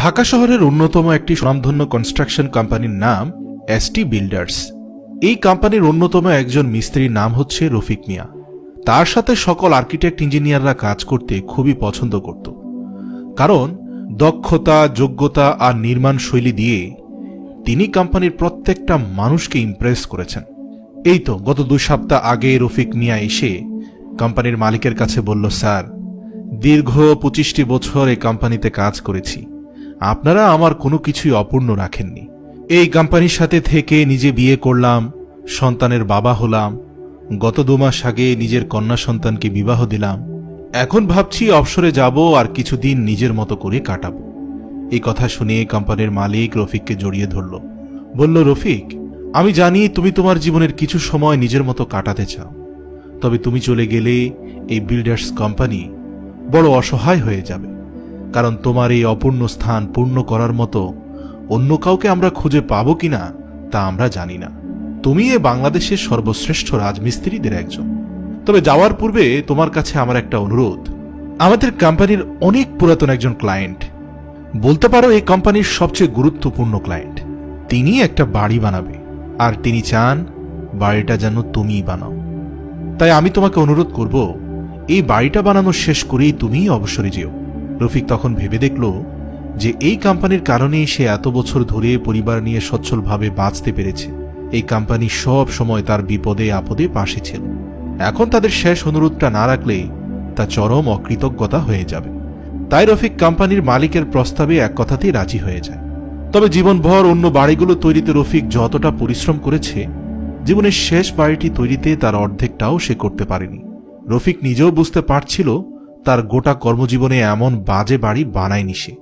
ঢাকা শহরের অন্যতম একটি স্বনামধন্য কনস্ট্রাকশন কোম্পানির নাম এসটি বিল্ডার্স। এই কোম্পানির অন্যতম একজন মিস্ত্রির নাম হচ্ছে রফিক মিয়া। তার সাথে সকল আর্কিটেক্ট ইঞ্জিনিয়াররা কাজ করতে খুবই পছন্দ করত, কারণ দক্ষতা, যোগ্যতা আর নির্মাণ শৈলী দিয়ে তিনি কোম্পানির প্রত্যেকটা মানুষকে ইমপ্রেস করেছেন। এই তো গত 2 সপ্তাহ আগে রফিক মিয়া এসে কোম্পানির মালিকের কাছে বলল, স্যার, দীর্ঘ 25টি বছর এই কোম্পানিতে কাজ করেছি, আপনারা আমার কোনো কিছুই অপূর্ণ রাখেননি। এই কোম্পানির সাথে থেকে নিজে বিয়ে করলাম, সন্তানের বাবা হলাম, গত 2 মাস আগে নিজের কন্যা সন্তানকে বিবাহ দিলাম। এখন ভাবছি অবসরে যাব আর কিছুদিন নিজের মতো করে কাটাবো। এই কথা শুনে কোম্পানির মালিক রফিককে জড়িয়ে ধরল, বলল, রফিক, আমি জানি তুমি তোমার জীবনের কিছু সময় নিজের মতো কাটাতে চাও, তবে তুমি চলে গেলে এই বিল্ডার্স কোম্পানি বড় অসহায় হয়ে যাবে, কারণ তোমার এই অপূর্ণ স্থান পূর্ণ করার মতো অন্য কাউকে আমরা খুঁজে পাবো কিনা তা আমরা জানি না। তুমি এ বাংলাদেশের সর্বশ্রেষ্ঠ রাজমিস্ত্রিদের একজন। তবে যাওয়ার পূর্বে তোমার কাছে আমার একটা অনুরোধ। আমাদের কোম্পানির অনেক পুরাতন একজন ক্লায়েন্ট, বলতে পারো এই কোম্পানির সবচেয়ে গুরুত্বপূর্ণ ক্লায়েন্ট, তিনি একটা বাড়ি বানাবে, আর তিনি চান বাড়িটা যেন তুমিই বানাও। তাই আমি তোমাকে অনুরোধ করব, এই বাড়িটা বানানো শেষ করেই তুমিই অবসরে যেও। রফিক তখন ভেবে দেখল যে এই কোম্পানির কারণেই সে এত বছর ধরে পরিবার নিয়ে সচ্ছলভাবে বাঁচতে পেরেছে। এই কোম্পানি সব সময় তার বিপদে আপদে পাশে ছিল। এখন তাদের শেষ অনুরোধটা না রাখলে তা চরম অকৃতজ্ঞতা হয়ে যাবে। তাই রফিক কোম্পানির মালিকের প্রস্তাবে এক কথাতেই রাজি হয়ে যায়। তবে জীবনভর অন্য বাড়িগুলো তৈরিতে রফিক যতটা পরিশ্রম করেছে, জীবনের শেষ বাড়িটি তৈরিতে তার অর্ধেকটাও সে করতে পারেনি। রফিক নিজেও বুঝতে পারছিল তার গোটা কর্মজীবনে এমন বাজে বাড়ি বানায়নি সে।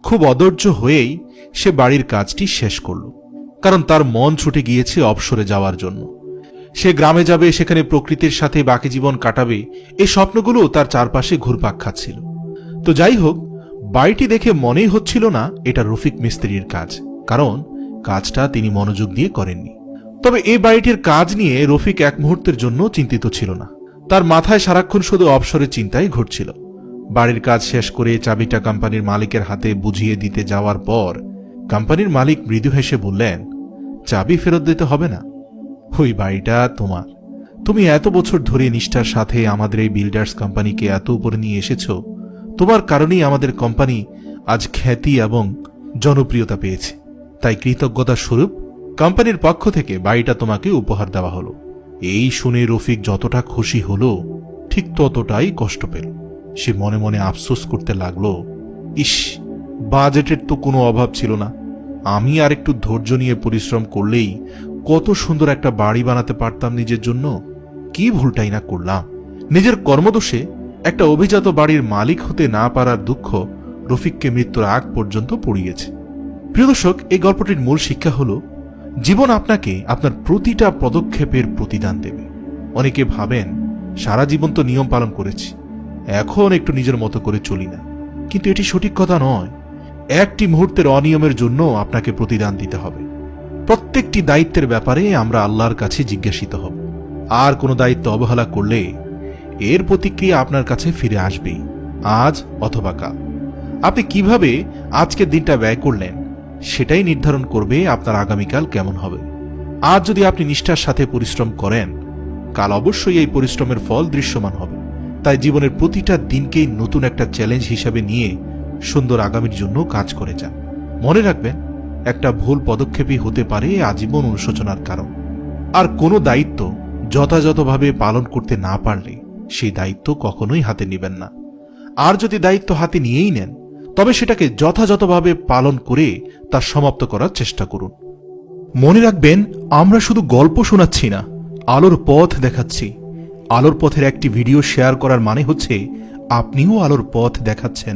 খুব অধৈর্য হয়েই সে বাড়ির কাজটি শেষ করল, কারণ তার মন ছুটে গিয়েছে অবসরে যাওয়ার জন্য। সে গ্রামে যাবে, সেখানে প্রকৃতির সাথে বাকি জীবন কাটাবে, এই স্বপ্নগুলো তার চারপাশে ঘুরপাক খাচ্ছিল। তো যাই হোক, বাড়িটি দেখে মনেই হচ্ছিল না এটা রফিক মিস্ত্রির কাজ, কারণ কাজটা তিনি মনোযোগ দিয়ে করেননি। তবে এই বাড়িটির কাজ নিয়ে রফিক এক মুহূর্তের জন্য চিন্তিত ছিল না। তার মাথায় সারাক্ষণ শুধু অবসরের চিন্তাই ঘুরছিল। বাড়ির কাজ শেষ করে চাবিটা কোম্পানির মালিকের হাতে বুঝিয়ে দিতে যাওয়ার পর কোম্পানির মালিক মৃদু হেসে বললেন, চাবি ফেরত দিতে হবে না, ওই বাড়িটা তোমার। তুমি এত বছর ধরে নিষ্ঠার সাথে আমাদের এই বিল্ডার্স কোম্পানিকে এত উপরে নিয়ে এসেছ, তোমার কারণেই আমাদের কোম্পানি আজ খ্যাতি এবং জনপ্রিয়তা পেয়েছে। তাই কৃতজ্ঞতা স্বরূপ কোম্পানির পক্ষ থেকে বাড়িটা তোমাকে উপহার দেওয়া হলো। এই শুনে রফিক যতটা খুশি হলো, ঠিক ততটাই কষ্ট পেল। সে মনে মনে আফসোস করতে লাগলো, ইস, বাজেটের তো কোনো অভাব ছিল না, আমি আর একটু ধৈর্য নিয়ে পরিশ্রম করলেই কত সুন্দর একটা বাড়ি বানাতে পারতাম নিজের জন্য। কি ভুলটাই না করলাম। নিজের কর্মদোষে একটা অভিজাত বাড়ির মালিক হতে না পারার দুঃখ রফিককে মৃত্যুর আগ পর্যন্ত পড়িয়েছে। প্রিয় দর্শক, এই গল্পটির মূল শিক্ষা হলো, জীবন আপনাকে আপনার প্রতিটা পদক্ষেপের প্রতিদান দেবে। অনেকে ভাবেন, সারা জীবন তো নিয়ম পালন করেছি, এখন একটু নিজের মতো করে চলি না, কিন্তু এটি সঠিক কথা নয়। একটি মুহূর্তের অনিয়মের জন্য আপনাকে প্রতিদান দিতে হবে। প্রত্যেকটি দায়িত্বের ব্যাপারে আমরা আল্লাহর কাছে জিজ্ঞাসিত হব, আর কোনো দায়িত্ব অবহেলা করলে এর প্রতিক্রিয়া আপনার কাছে ফিরে আসবেই, আজ অথবা কাল। আপনি কিভাবে আজকের দিনটা ব্যয় করলেন সেটাই নির্ধারণ করবে আপনার আগামীকাল কেমন হবে। আজ যদি আপনি নিষ্ঠার সাথে পরিশ্রম করেন, কাল অবশ্যই এই পরিশ্রমের ফল দৃশ্যমান হবে। তাই জীবনের প্রতিটা দিনকেই নতুন একটা চ্যালেঞ্জ হিসাবে নিয়ে সুন্দর আগামীর জন্য কাজ করে যান। মনে রাখবেন, একটা ভুল পদক্ষেপই হতে পারে আজীবন অনুশোচনার কারণ। আর কোনো দায়িত্ব যথাযথভাবে পালন করতে না পারলে সেই দায়িত্ব কখনোই হাতে নেবেন না। আর যদি দায়িত্ব হাতে নিয়েই নেন, তবে সেটাকে যথাযথভাবে পালন করে তা সমাপ্ত করার চেষ্টা করুন। মনে রাখবেন, আমরা শুধু গল্প শোনাচ্ছি না, আলোর পথ দেখাচ্ছি। আলোর পথের একটি ভিডিও শেয়ার করার মানে হচ্ছে আপনিও আলোর পথ দেখাচ্ছেন।